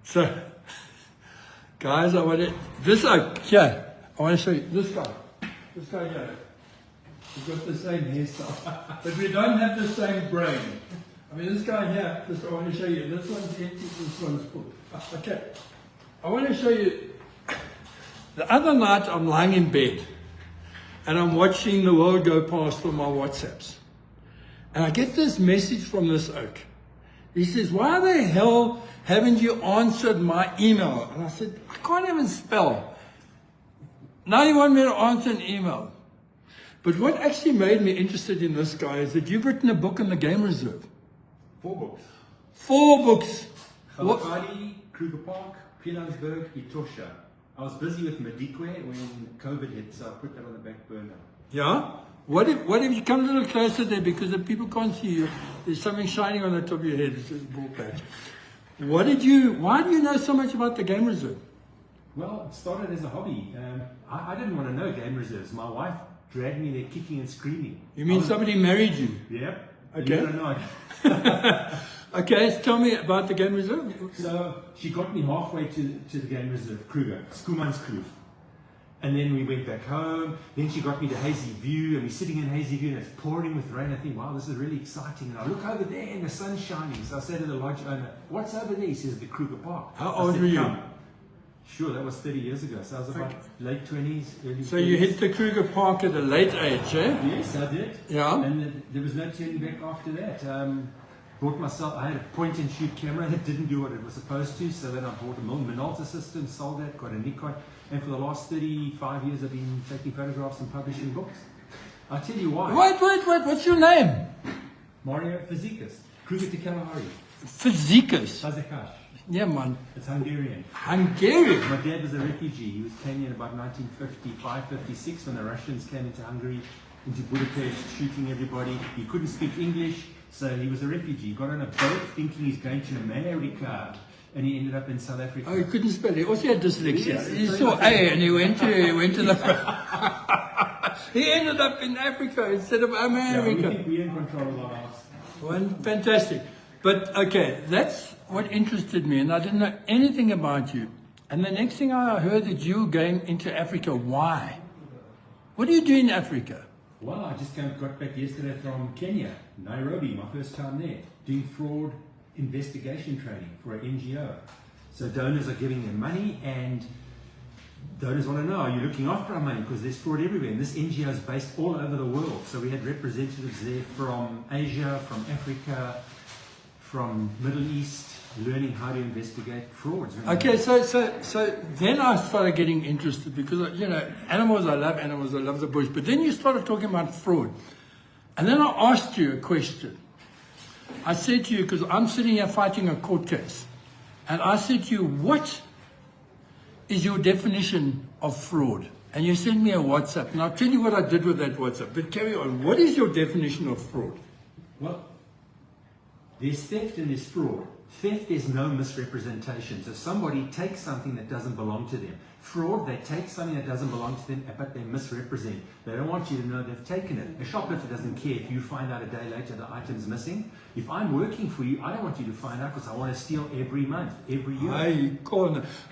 So, guys, I want to, this here, I want to show you this guy here. We've got the same hairstyle, but we don't have the same brain. I mean, this guy here, I want to show you, this one's empty, this one's full. Okay, I want to show you, the other night I'm lying in bed, and I'm watching the world go past on my WhatsApps. And I get this message from this oak. He says, why the hell haven't you answered my email? And I said, I can't even spell. Now you want me to answer an email. But what actually made me interested in this guy is that you've written a book on the game reserve. 4 books. 4 books. Kalahari, Kruger Park, Pilanesberg, Etosha. I was busy with Madikwe when COVID hit, so I put that on the back burner. Yeah? What if you come a little closer there, because the people can't see you, there's something shining on the top of your head, it's just a ball patch. Why do you know so much about the game reserve? Well, it started as a hobby. I didn't want to know game reserves. My wife dragged me there kicking and screaming. You mean somebody married you? Yep. Okay. You don't know. Okay, so tell me about the game reserve. So she got me halfway to the game reserve, Kruger, Schoemanskloof. And then we went back home. Then she got me to Hazy View, and we're sitting in Hazy View, and it's pouring with rain. I think, wow, this is really exciting. And I look over there, and the sun's shining. So I say to the lodge owner, what's over there? He says, the Kruger Park. How old were you? Come. Sure, that was 30 years ago. So I was about late 20s, early 30s. So you hit the Kruger Park at a late age, eh? Yes, I did. Yeah. And there was no turning back after that. Bought myself, I had a point and shoot camera that didn't do what it was supposed to, so then I bought a Minolta system, sold that, got a Nikon, and for the last 35 years I've been taking photographs and publishing books. I'll tell you why. Wait, what's your name? Mario Fazekas, Kruger to Kalahari. Fazekas. Fazekas. Yeah, man. It's Hungarian. Hungarian? My dad was a refugee. He was Kenyan about 1955, 56 when the Russians came into Hungary, into Budapest, shooting everybody. He couldn't speak English. So he was a refugee. He got on a boat thinking he's going to America, and he ended up in South Africa. Oh, he couldn't spell. He also had dyslexia. Yes, He saw A and he went to the. He ended up in Africa instead of America. Yeah, we think we're in control of our lives. Fantastic. But okay, that's what interested me, and I didn't know anything about you. And the next thing I heard that you were going into Africa. Why? What do you do in Africa? Well, I just got back yesterday from Kenya, Nairobi, my first time there, doing fraud investigation training for an NGO. So donors are giving them money, and donors want to know, are you looking after our money? Because there's fraud everywhere. And this NGO is based all over the world. So we had representatives there from Asia, from Africa, from Middle East, learning how to investigate frauds. Okay, so then I started getting interested because, you know, animals, I love the bush. But then you started talking about fraud. And then I asked you a question. I said to you, because I'm sitting here fighting a court case, and I said to you, what is your definition of fraud? And you sent me a WhatsApp. And I'll tell you what I did with that WhatsApp. But carry on. What is your definition of fraud? Well, there's theft and there's fraud. Theft, there's no misrepresentation. So somebody takes something that doesn't belong to them. Fraud, they take something that doesn't belong to them, but they misrepresent. They don't want you to know they've taken it. A shoplifter doesn't care if you find out a day later the item's missing. If I'm working for you, I don't want you to find out because I want to steal every month, every year.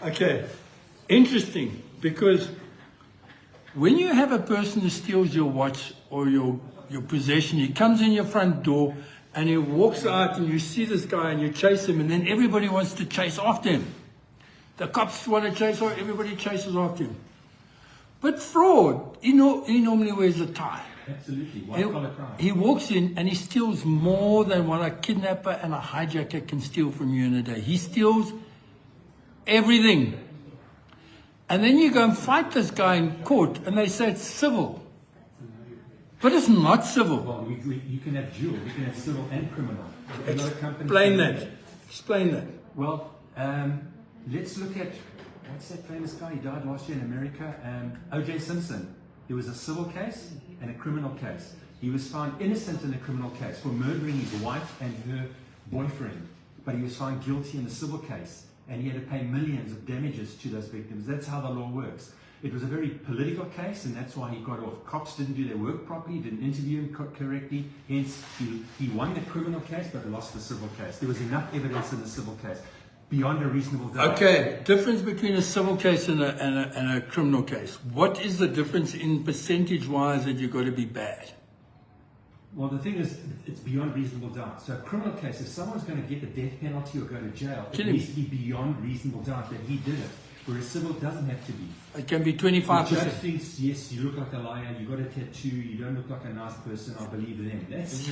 Okay, interesting, because when you have a person who steals your watch or your possession, he comes in your front door, and he walks out and you see this guy and you chase him, and then everybody wants to chase after him. The cops want to chase him, everybody chases after him. But fraud, he normally wears a tie. Absolutely, white-collar crime. He walks in and he steals more than what a kidnapper and a hijacker can steal from you in a day. He steals everything. And then you go and fight this guy in court and they say it's civil. But it's not civil. Well, you can have dual. You can have civil and criminal. Explain that. Well, let's look at, what's that famous guy? He died last year in America. O.J. Simpson. There was a civil case and a criminal case. He was found innocent in a criminal case for murdering his wife and her boyfriend. But he was found guilty in the civil case. And he had to pay millions of damages to those victims. That's how the law works. It was a very political case, and that's why he got off. Cops didn't do their work properly, didn't interview him correctly. Hence, he won the criminal case, but lost the civil case. There was enough evidence in the civil case. beyond a reasonable doubt. Okay, difference between a civil case and a criminal case. What is the difference in percentage-wise that you've got to be bad? Well, the thing is, it's beyond reasonable doubt. So a criminal case, if someone's going to get the death penalty or go to jail, it needs to be beyond reasonable doubt that he did it. Whereas civil doesn't have to be. It can be The 25%. judge thinks, yes, you look like a liar, you got a tattoo, you don't look like a nice person, I believe them.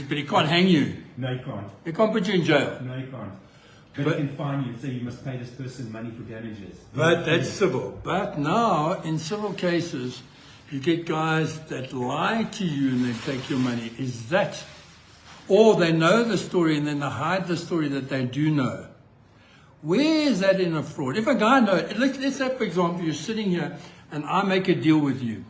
But he can't hang you. No, you can't. He can't put you in jail. No, you can't. But he can fine you and say you must pay this person money for damages. But that's civil. But now, in civil cases, you get guys that lie to you and they take your money. Is that? Or they know the story and then they hide the story that they do know. Where is that in a fraud? If a guy knows, let's say, for example, you're sitting here and I make a deal with you.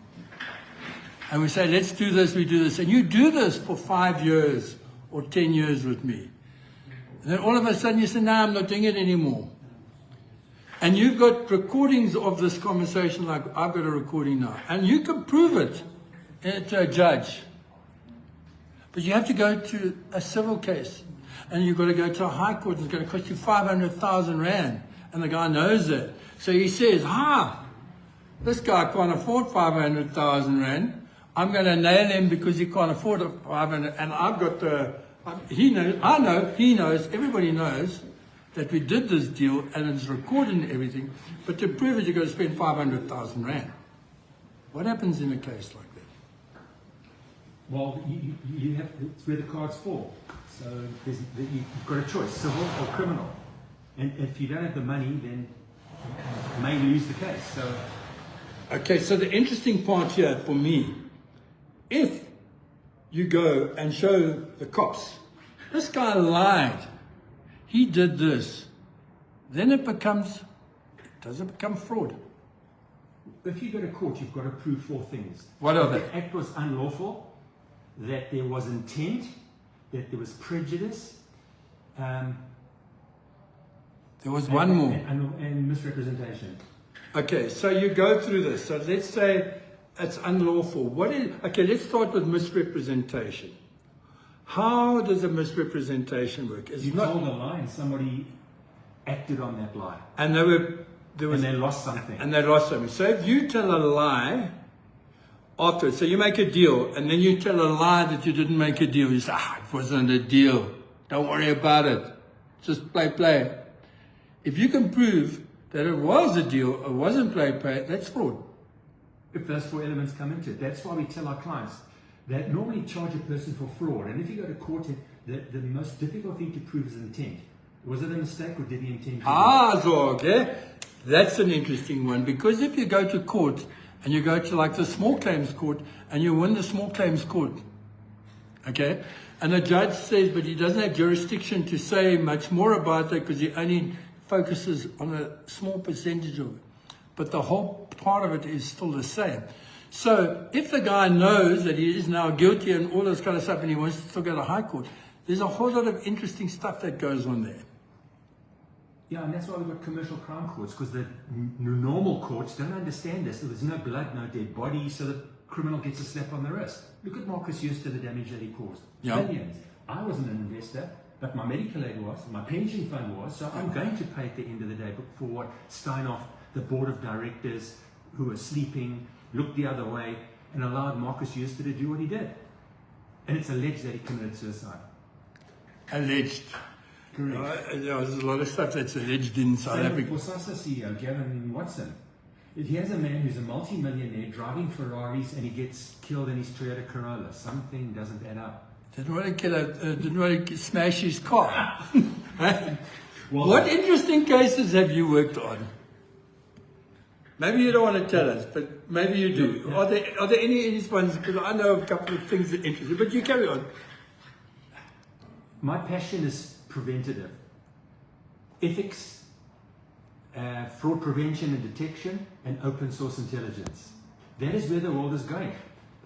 And we say, let's do this, we do this. And you do this for 5 years or 10 years with me. And then all of a sudden you say, no, I'm not doing it anymore. And you've got recordings of this conversation, like I've got a recording now. And you can prove it to a judge. But you have to go to a civil case. And you've got to go to a high court. It's going to cost you 500,000 rand. And the guy knows that. So he says, this guy can't afford 500,000 rand. I'm going to nail him because he can't afford 500. And I've got he knows, everybody knows that we did this deal and it's recorded and everything. But to prove it, you've got to spend 500,000 rand. What happens in a case like that? Well, you have, it's where the cards fall. So you've got a choice, civil or criminal. And if you don't have the money, then you may lose the case. So, okay, so the interesting part here for me, if you go and show the cops, this guy lied, he did this, then does it become fraud? if you go to court, you've got to prove 4 things. What are they? The act was unlawful, that there was intent, that there was prejudice. There was one more. And misrepresentation. Okay, so you go through this. So let's say it's unlawful. Okay, let's start with misrepresentation. How does a misrepresentation work? You told a lie and somebody acted on that lie. And they lost something. And they lost something. So if you tell a lie afterwards, so you make a deal, and then you tell a lie that you didn't make a deal. You say, it wasn't a deal. Don't worry about it. Just play. If you can prove that it was a deal, it wasn't play, that's fraud. If those 4 elements come into it, that's why we tell our clients that normally charge a person for fraud. And if you go to court, the most difficult thing to prove is intent. Was it a mistake or did he intend to? So, okay. That's an interesting one, because if you go to court and you go to like the small claims court and you win the small claims court, okay, and the judge says, but he doesn't have jurisdiction to say much more about that because he only focuses on a small percentage of it, but the whole part of it is still the same. So if the guy knows that he is now guilty and all this kind of stuff and he wants to still go to high court, there's a whole lot of interesting stuff that goes on there. Yeah, and that's why we've got commercial crime courts, because the normal courts don't understand this. There's no blood, no dead body, so the criminal gets a slap on the wrist. Look at Marcus Euster, the damage that he caused. Yeah. Millions. I wasn't an investor, but my medical aid was, my pension fund was, so I'm going to pay at the end of the day for what Steinoff, the board of directors, who were sleeping, looked the other way, and allowed Marcus Euster to do what he did. And it's alleged that he committed suicide. Alleged. Correct. There's a lot of stuff that's alleged in South Africa. For SASSA CEO, Gavin Watson. If he has a man who's a multi-millionaire driving Ferraris and he gets killed in his Toyota Corolla, something doesn't add up. Didn't want to smash his car. Well, what interesting cases have you worked on? Maybe you don't want to tell us, but maybe you do. Yeah. Are there any of these ones? Because I know a couple of things that interest you, but you carry on. My passion is preventative. Ethics, fraud prevention and detection, and open source intelligence. That is where the world is going.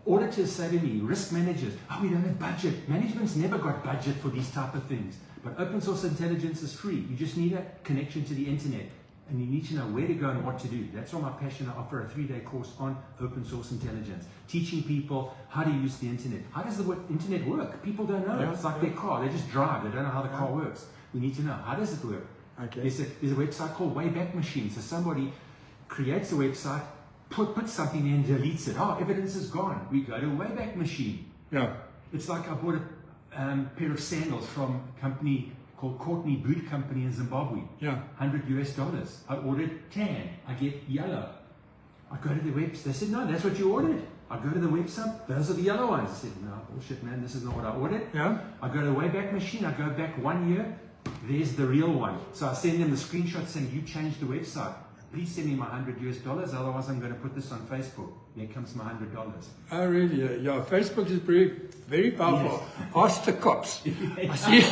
Auditors say to me, risk managers, we don't have budget. Management's never got budget for these type of things. But open source intelligence is free. You just need a connection to the internet. And you need to know where to go and what to do. That's why my passion. I offer a 3-day course on open source intelligence, teaching people how to use the internet. How does the internet work? People don't know. It's like their car. They just drive. They don't know how the car works. We need to know. How does it work? Okay. There's a website called Wayback Machine. So somebody creates a website, puts something in, deletes it. Oh, evidence is gone. We go to Wayback Machine. Yeah. It's like I bought a pair of sandals from a company called Courtney Boot Company in Zimbabwe. Yeah. $100. I ordered tan. I get yellow. I go to the website. They said, no, that's what you ordered. I go to the website. Those are the yellow ones. I said, no, bullshit, man. This is not what I ordered. Yeah. I go to the Wayback Machine. I go back 1 year. There's the real one. So I send them the screenshot saying, you changed the website. Please send me my $100. Otherwise, I'm going to put this on Facebook. There comes my $100. Oh, really? Yeah. Facebook is very, very powerful. Yes. Ask the cops. I see.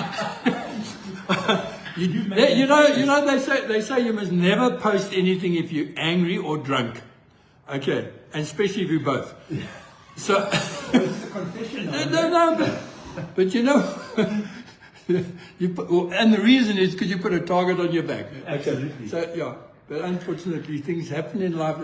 you know, they say you must never post anything if you're angry or drunk. Okay, and especially if you're both. So. It's a confession. No, but you know. And the reason is because you put a target on your back. Absolutely. So yeah, but unfortunately things happen in life.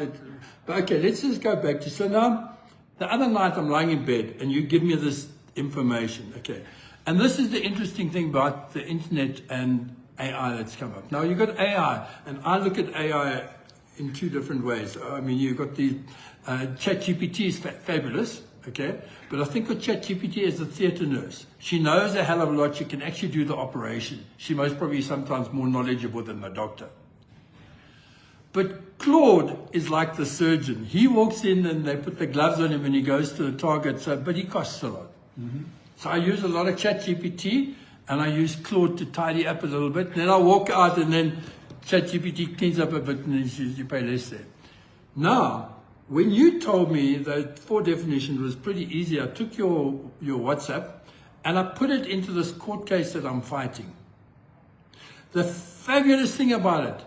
But okay, let's just go back to, so now the other night I'm lying in bed and you give me this information. Okay, and this is the interesting thing about the internet and AI that's come up. Now you've got AI, and I look at AI in two different ways. I mean, you've got the ChatGPT is fabulous. Okay, but I think of ChatGPT as a theatre nurse. She knows a hell of a lot. She can actually do the operation. She most probably sometimes more knowledgeable than the doctor. But Claude is like the surgeon. He walks in and they put the gloves on him and he goes to the target. But he costs a lot. Mm-hmm. So I use a lot of ChatGPT and I use Claude to tidy up a little bit. Then I walk out and then ChatGPT cleans up a bit and then says you pay less there. Now, when you told me that 4 definition was pretty easy, I took your WhatsApp and I put it into this court case that I'm fighting. The fabulous thing about it,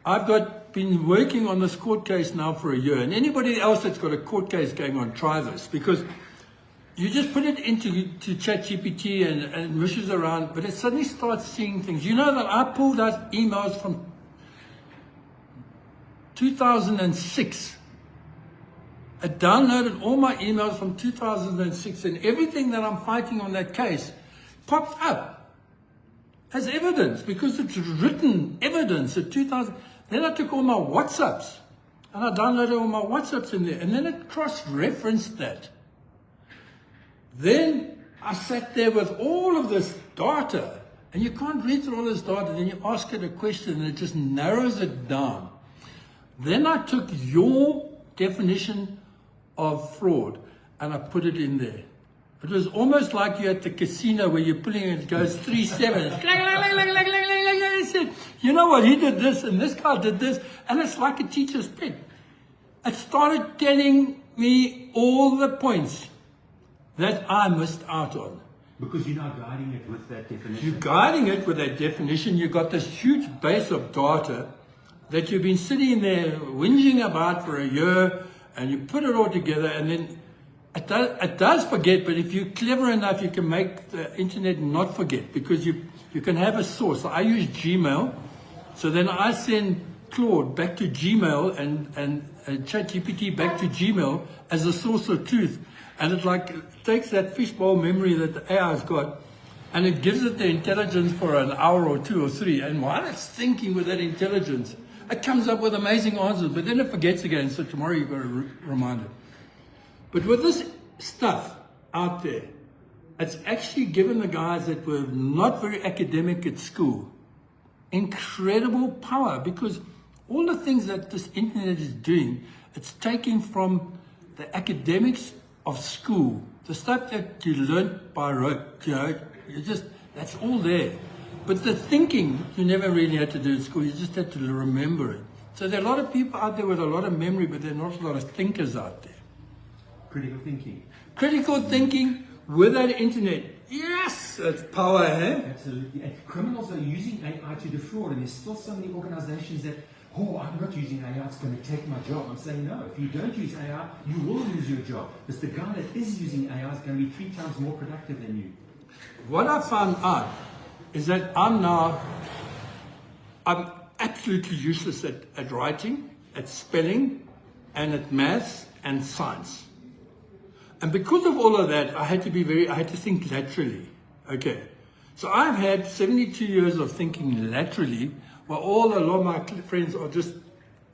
I've been working on this court case now for a year, and anybody else that's got a court case going on, try this, because you just put it into ChatGPT and wishes around, but it suddenly starts seeing things. You know that I pulled out emails from 2006. I downloaded all my emails from 2006 and everything that I'm fighting on that case popped up as evidence because it's written evidence at 2000. Then I took all my WhatsApps and I downloaded all my WhatsApps in there and then it cross-referenced that. Then I sat there with all of this data and you can't read through all this data. Then you ask it a question and it just narrows it down. Then I took your definition of fraud and I put it in there. It was almost like you're at the casino where you're pulling it goes 3 7. I said, you know what, he did this and this guy did this, and it's like a teacher's pet. It started telling me all the points that I missed out on. Because you're now guiding it with that definition. You're guiding it with that definition. You've got this huge base of data that you've been sitting there whinging about for a year, and you put it all together, and then it does forget, but if you're clever enough, you can make the internet not forget, because you can have a source. I use Gmail, so then I send Claude back to Gmail and ChatGPT back to Gmail as a source of truth. And it takes that fishbowl memory that the AI's got, and it gives it the intelligence for an hour or 2 or 3. And while it's thinking with that intelligence, it comes up with amazing answers, but then it forgets again, so tomorrow you've got to remind it. But with this stuff out there, it's actually given the guys that were not very academic at school incredible power, because all the things that this internet is doing, it's taking from the academics of school, the stuff that you learned by rote, that's all there. But the thinking, you never really had to do at school, you just had to remember it. So there are a lot of people out there with a lot of memory, but there are not a lot of thinkers out there. Critical thinking. Critical thinking with that internet. Yes, that's power, eh? Absolutely. And criminals are using AI to defraud, and there's still so many organizations that, oh, I'm not using AI, it's going to take my job. I'm saying, no, if you don't use AI, you will lose your job. Because the guy that is using AI is going to be 3 times more productive than you. What I found out is that I'm absolutely useless at writing, at spelling, and at maths and science. And because of all of that, I had to think laterally. Okay. So I've had 72 years of thinking laterally, while a lot of my friends are just,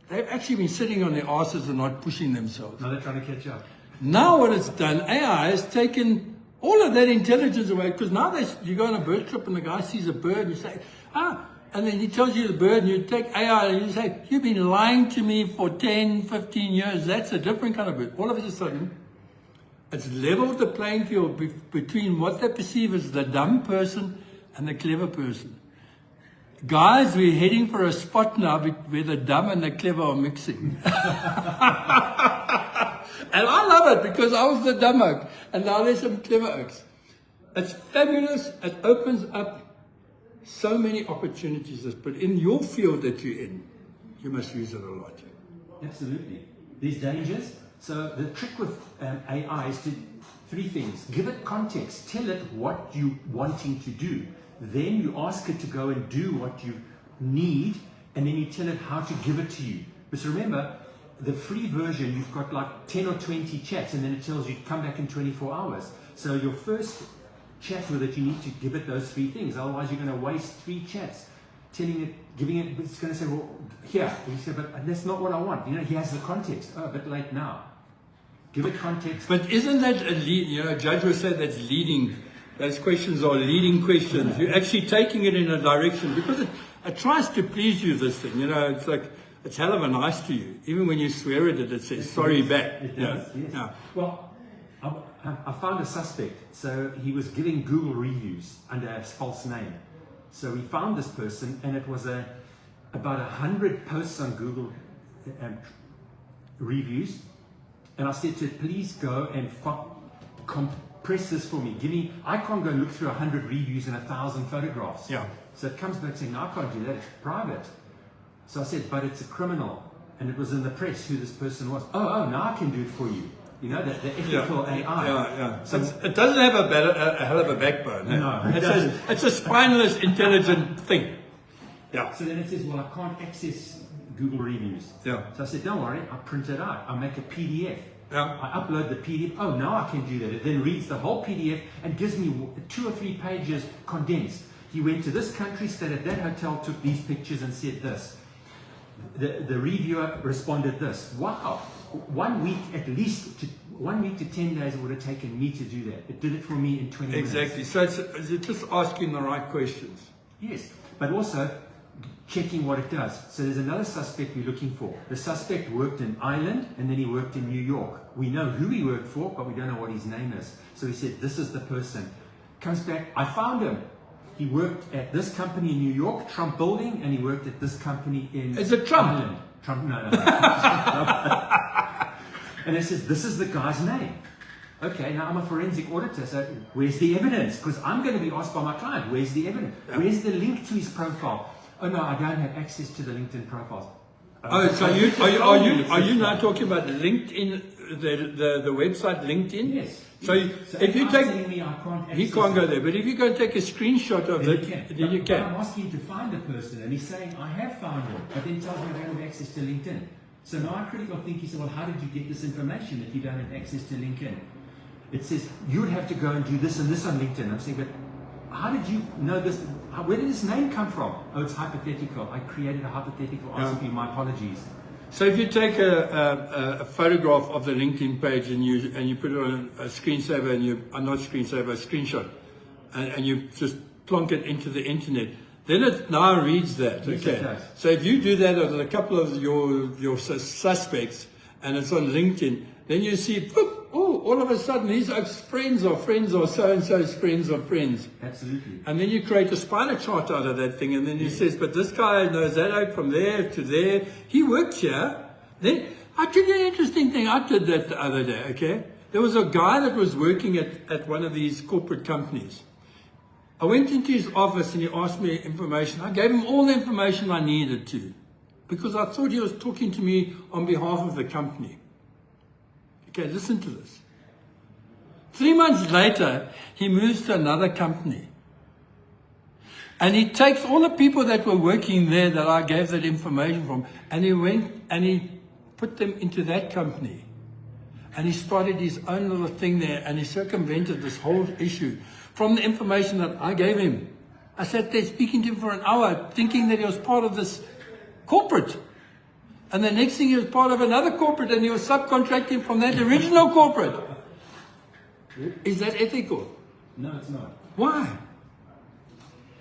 they've actually been sitting on their asses and not pushing themselves. Now they're trying to catch up. Now what it's done, AI has taken all of that intelligence away, because now you go on a bird trip and the guy sees a bird and you say, and then he tells you the bird and you take AI and you say, you've been lying to me for 10, 15 years. That's a different kind of bird. All of a sudden, it's leveled the playing field between what they perceive as the dumb person and the clever person. Guys, we're heading for a spot now where the dumb and the clever are mixing. And I love it because I was the dumb oak and now there's some clever oaks. It's fabulous. It opens up so many opportunities. But in your field that you're in, you must use it a lot. Absolutely. There's dangers. So the trick with AI is to three things. Give it context. Tell it what you're wanting to do. Then you ask it to go and do what you need, and then you tell it how to give it to you. Because remember, the free version, you've got like 10 or 20 chats, and then it tells you to come back in 24 hours. So your first chat with it, you need to give it those three things. Otherwise, you're going to waste 3 chats. Telling it, giving it, it's going to say, well, here. You say, but that's not what I want. You know, he has the context. Oh, a bit late now. Give it context. But isn't that a lead? You know, a judge will say that's leading. Those questions are leading questions. You're actually taking it in a direction because it tries to please you, this thing. You know, it's like, it's hell of a nice to you. Even when you swear at it, it says sorry back. It does, yes. Yeah. Well, I found a suspect. So he was giving Google reviews under a false name. So we found this person, and it was about 100 posts on Google reviews. And I said to it, please go and compress this for me. I can't go look through 100 reviews and 1,000 photographs. Yeah. So it comes back saying, no, I can't do that, it's private. So I said, but it's a criminal. And it was in the press who this person was. Oh, now I can do it for you. You know, the ethical AI. Yeah. So it doesn't have a hell of a backbone. No, it's a spineless, intelligent thing. Yeah. So then it says, well, I can't access Google reviews. Yeah. So I said, don't worry, I print it out. I make a PDF. Yeah. I upload the PDF. Oh, now I can do that. It then reads the whole PDF and gives me 2 or 3 pages condensed. He went to this country, stayed at that hotel, took these pictures and said this. The reviewer responded this. Wow. 1 week at least, 1 week to 10 days it would have taken me to do that. It did it for me in 20 minutes. Exactly. So it's just asking the right questions. Yes, but also checking what it does. So there's another suspect we're looking for. The suspect worked in Ireland and then he worked in New York. We know who he worked for, but we don't know what his name is. So he said, this is the person. Comes back, I found him. He worked at this company in New York, Trump Building, and he worked at this company in Is it Trump? Ireland. Trump, no. And it says, this is the guy's name. Okay, now I'm a forensic auditor, so where's the evidence? Because I'm going to be asked by my client, where's the evidence? Yeah. Where's the link to his profile? Oh no, I don't have access to the LinkedIn profiles. So are you now talking about LinkedIn, the website LinkedIn? Yes. So if you take, he can't go there, but if you go take a screenshot of it, then you can. I'm asking him to find the person, and he's saying, I have found him, but then tells me I don't have access to LinkedIn. So now I critically think, he said, well, how did you get this information if you don't have access to LinkedIn? It says, you would have to go and do this and this on LinkedIn. I'm saying, but how did you know this? Where did this name come from? Oh, it's hypothetical. I created a hypothetical answer. My apologies. So if you take a photograph of the LinkedIn page and you put it on a screensaver and not screensaver, a screenshot, and you just plonk it into the internet, then it now reads that. Yes, okay. it does. So if you do that on a couple of your suspects and it's on LinkedIn, then you see, all of a sudden these friends or so-and-so's friends or friends. Absolutely. And then you create a spider chart out of that thing, and then he says, but this guy knows that out from there to there. He worked here. Then I tell you an interesting thing. I did that the other day, okay? There was a guy that was working at one of these corporate companies. I went into his office and he asked me information. I gave him all the information I needed to, because I thought he was talking to me on behalf of the company. Okay, listen to this. 3 months later, he moves to another company. And he takes all the people that were working there that I gave that information from, and he went and he put them into that company. And he started his own little thing there, and he circumvented this whole issue. from the information that I gave him. I sat there speaking to him for an hour, thinking that he was part of this corporate. And the next thing he was part of another corporate, and he was subcontracting from that original corporate. Is that ethical? No, it's not. Why?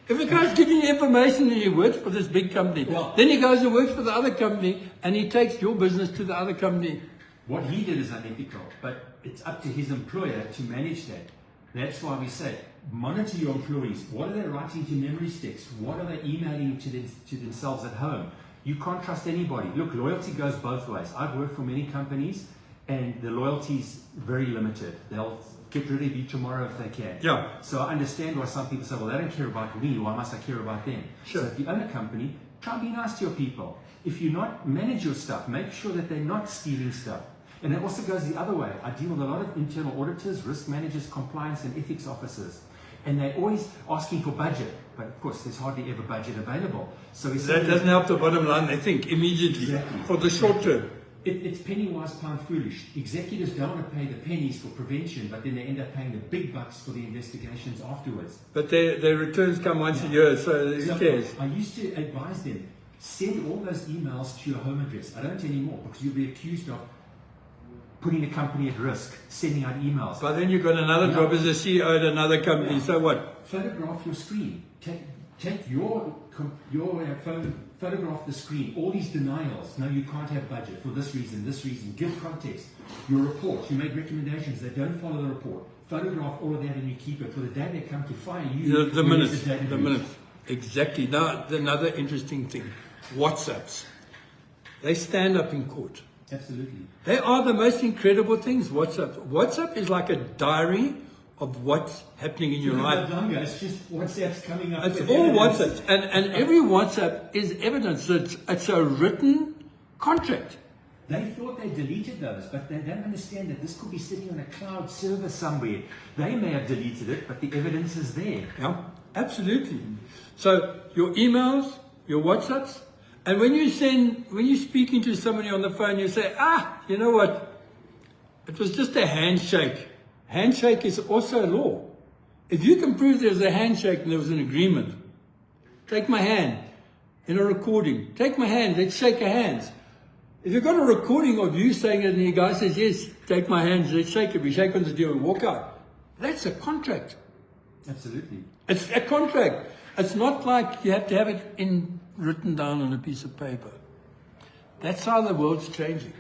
If a guy's giving you information and he works for this big company, then he goes and works for the other company and he takes your business to the other company. What he did is unethical, but it's up to his employer to manage that. That's why we say, monitor your employees. What are they writing to memory sticks? What are they emailing to themselves at home? You can't trust anybody. Look, loyalty goes both ways. I've worked for many companies and the loyalty's very limited. They'll get rid of you tomorrow if they can. Yeah. So I understand why some people say, well, they don't care about me. Why must I care about them? Sure. So if you own a company, try and be nice to your people. If you not manage your stuff, make sure that they're not stealing stuff. And it also goes the other way. I deal with a lot of internal auditors, risk managers, compliance and ethics officers. And they're always asking for budget. But of course, there's hardly ever budget available. So That doesn't help the bottom line, I think, immediately. Exactly. For the short term. It's penny wise, pound foolish. Executives don't want to pay the pennies for prevention, but then they end up paying the big bucks for the investigations afterwards. But their returns come once a year, so who cares? I used to advise them, send all those emails to your home address. I don't anymore, because you'll be accused of putting the company at risk, sending out emails. But then you've got another job as a CEO at another company, so what? Photograph your screen. Take your phone, photograph the screen. All these denials. No, you can't have budget for this reason, this reason. Give context. Your report. You make recommendations. They don't follow the report. Photograph all of that and you keep it. For the day they come to fire you, The minute. Exactly. Now, another interesting thing. WhatsApps. They stand up in court. Absolutely. They are the most incredible things, WhatsApp. WhatsApp is like a diary of what's happening in your life. It's just WhatsApp's coming up. It's all WhatsApp. And every WhatsApp is evidence. It's a written contract. They thought they deleted those, but they don't understand that this could be sitting on a cloud server somewhere. They may have deleted it, but the evidence is there. Yeah, absolutely. So your emails, your WhatsApps, and when you're speaking to somebody on the phone, you say, you know what? It was just a handshake. Handshake is also a law. If you can prove there's a handshake and there was an agreement, take my hand in a recording. Take my hand, let's shake hands. If you've got a recording of you saying it and the guy says, yes, take my hand, let's shake it. We shake on the deal and walk out. That's a contract. Absolutely. It's a contract. It's not like you have to have it written down on a piece of paper. That's how the world's changing.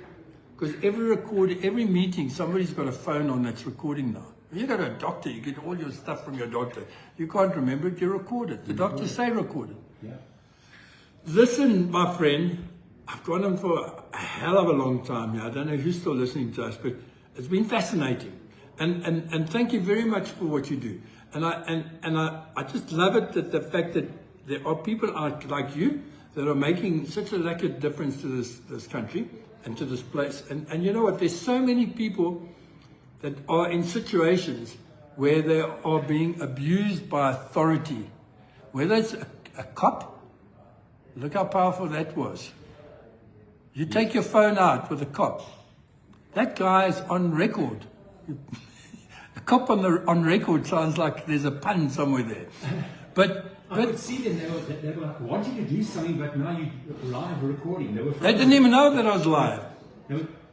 Because every meeting, somebody's got a phone on that's recording now. When you go to a doctor, you get all your stuff from your doctor. You can't remember it, you record it. The doctors say record it. Yeah. Listen, my friend, I've gone on for a hell of a long time here. I don't know who's still listening to us, but it's been fascinating. And thank you very much for what you do. And I just love it, that the fact that there are people out like you that are making such a lack of difference to this country and to this place. And you know what? There's so many people that are in situations where they are being abused by authority. Whether it's a cop, look how powerful that was. You take your phone out with a cop. That guy is on record. A cop on record sounds like there's a pun somewhere there. But I could see them, they were like wanting to do something, but now you're live recording. They didn't even know that I was live.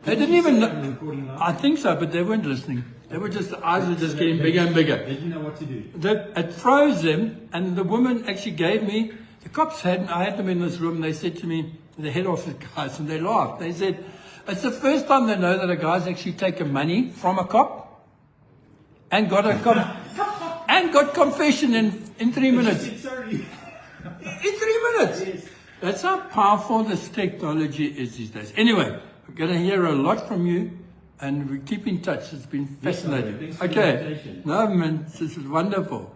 They didn't even know. I think so, but they weren't listening. They were just, the eyes were just getting bigger and bigger. They didn't know what to do. It froze them, and the woman actually gave me, the cops I had them in this room, they said to me, the head office guys, and they laughed. They said, it's the first time they know that a guy's actually taken money from a cop and got confession in 3 minutes. Sorry. In 3 minutes. Yes. That's how powerful this technology is these days. Anyway, we're going to hear a lot from you, and we keep in touch. It's been fascinating. Yes, thanks for the invitation. No, man, this is wonderful.